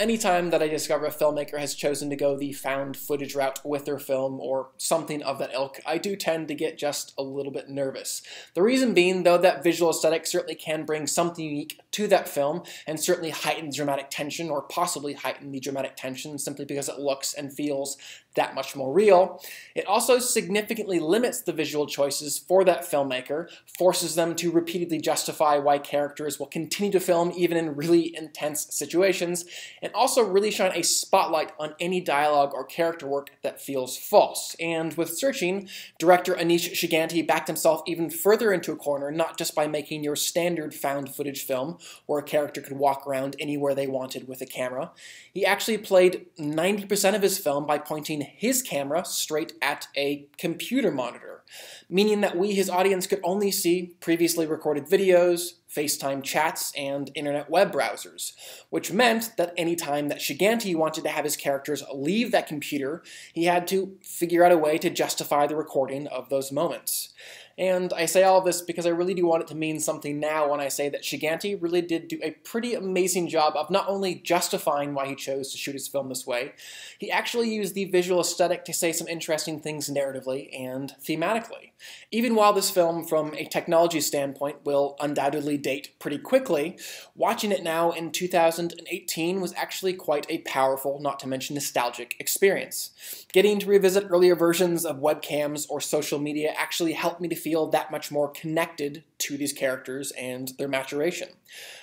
Anytime that I discover a filmmaker has chosen to go the found footage route with their film or something of that ilk, I do tend to get just a little bit nervous. The reason being, though, that visual aesthetic certainly can bring something unique to that film and certainly heighten dramatic tension, or possibly heighten the dramatic tension simply because it looks and feels that much more real. It also significantly limits the visual choices for that filmmaker, forces them to repeatedly justify why characters will continue to film even in really intense situations, and also really shine a spotlight on any dialogue or character work that feels false. And with Searching, director Aneesh Chaganty backed himself even further into a corner, not just by making your standard found footage film, where a character could walk around anywhere they wanted with a camera. He actually played 90% of his film by pointing his camera straight at a computer monitor, meaning that we, his audience, could only see previously recorded videos, FaceTime chats, and internet web browsers, which meant that any time that Chaganty wanted to have his characters leave that computer, he had to figure out a way to justify the recording of those moments. And I say all of this because I really do want it to mean something now when I say that Chaganty really did do a pretty amazing job of not only justifying why he chose to shoot his film this way, he actually used the visual aesthetic to say some interesting things narratively and thematically. Even while this film, from a technology standpoint, will undoubtedly date pretty quickly, watching it now in 2018 was actually quite a powerful, not to mention nostalgic, experience. Getting to revisit earlier versions of webcams or social media actually helped me to feel that much more connected to these characters and their maturation.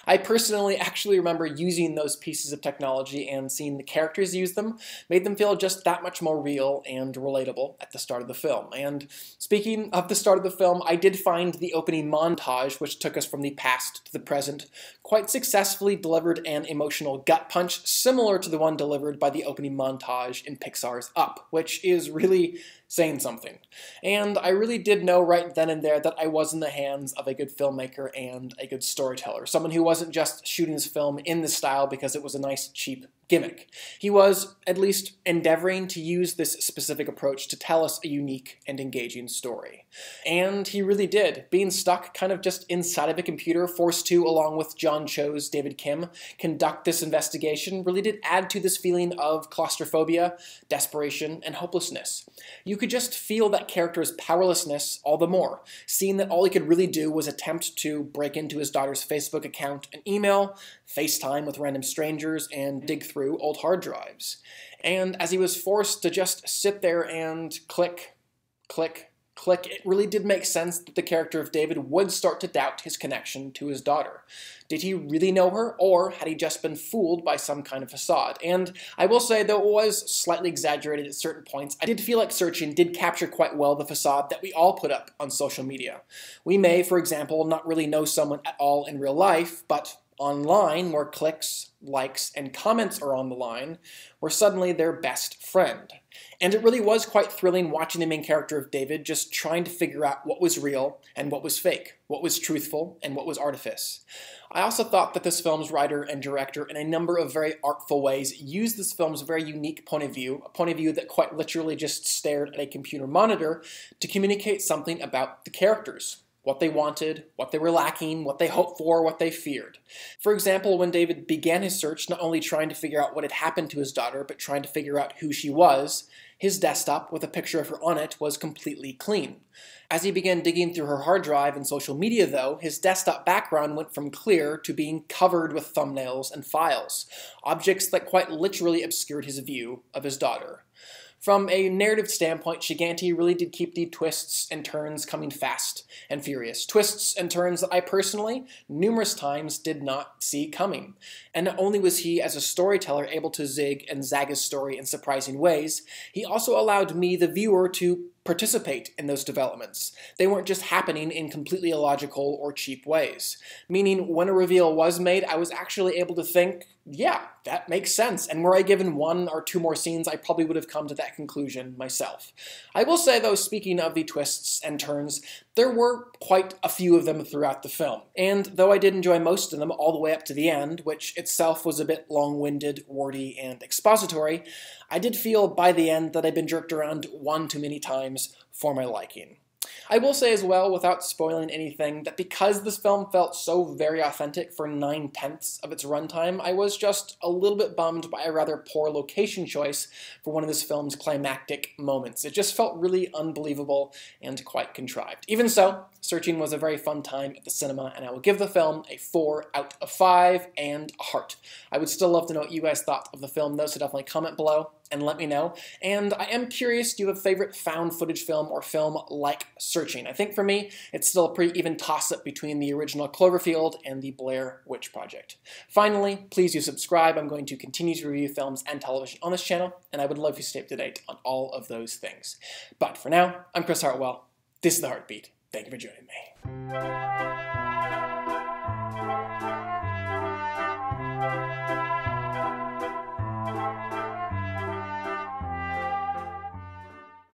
I personally actually remember using those pieces of technology, and seeing the characters use them made them feel just that much more real and relatable at the start of the film. And speaking of the start of the film, I did find the opening montage, which took us from the past to the present, quite successfully delivered an emotional gut punch similar to the one delivered by the opening montage in Pixar's Up, which is really saying something. And I really did know right then and there that I was in the hands of a good filmmaker and a good storyteller, someone who wasn't just shooting his film in this style because it was a nice, cheap gimmick. He was at least endeavoring to use this specific approach to tell us a unique and engaging story. And he really did. Being stuck kind of just inside of a computer, forced to, along with John Cho's David Kim, conduct this investigation, really did add to this feeling of claustrophobia, desperation, and hopelessness. You could just feel that character's powerlessness all the more, seeing that all he could really do was attempt to break into his daughter's Facebook account and email, FaceTime with random strangers, and dig through old hard drives. And as he was forced to just sit there and click, click, click, it really did make sense that the character of David would start to doubt his connection to his daughter. Did he really know her, or had he just been fooled by some kind of facade? And I will say, though it was slightly exaggerated at certain points, I did feel like Searching did capture quite well the facade that we all put up on social media. We may, for example, not really know someone at all in real life, but online, where clicks, likes, and comments are on the line, we're suddenly their best friend. And it really was quite thrilling watching the main character of David just trying to figure out what was real and what was fake, what was truthful and what was artifice. I also thought that this film's writer and director, in a number of very artful ways, used this film's very unique point of view, a point of view that quite literally just stared at a computer monitor, to communicate something about the characters. What they wanted, what they were lacking, what they hoped for, what they feared. For example, when David began his search, not only trying to figure out what had happened to his daughter, but trying to figure out who she was, his desktop, with a picture of her on it, was completely clean. As he began digging through her hard drive and social media, though, his desktop background went from clear to being covered with thumbnails and files, objects that quite literally obscured his view of his daughter. From a narrative standpoint, Chaganty really did keep the twists and turns coming fast and furious. Twists and turns that I personally, numerous times, did not see coming. And not only was he, as a storyteller, able to zig and zag his story in surprising ways, he also allowed me, the viewer, to participate in those developments. They weren't just happening in completely illogical or cheap ways. Meaning, when a reveal was made, I was actually able to think, yeah, that makes sense, and were I given one or two more scenes, I probably would have come to that conclusion myself. I will say, though, speaking of the twists and turns, there were quite a few of them throughout the film, and though I did enjoy most of them all the way up to the end, which itself was a bit long-winded, wordy, and expository, I did feel by the end that I'd been jerked around one too many times for my liking. I will say as well, without spoiling anything, that because this film felt so very authentic for 9/10 of its runtime, I was just a little bit bummed by a rather poor location choice for one of this film's climactic moments. It just felt really unbelievable and quite contrived. Even so, searching was a very fun time at the cinema, and I will give the film a 4 out of 5 and a heart. I would still love to know what you guys thought of the film though, so definitely comment below and let me know. And I am curious, do you have a favorite found footage film or film like Searching? I think for me, it's still a pretty even toss-up between the original Cloverfield and the Blair Witch Project. Finally, please do subscribe. I'm going to continue to review films and television on this channel, and I would love if you stay up to date on all of those things. But for now, I'm Chris Hartwell. This is The Heartbeat. Thank you for joining me.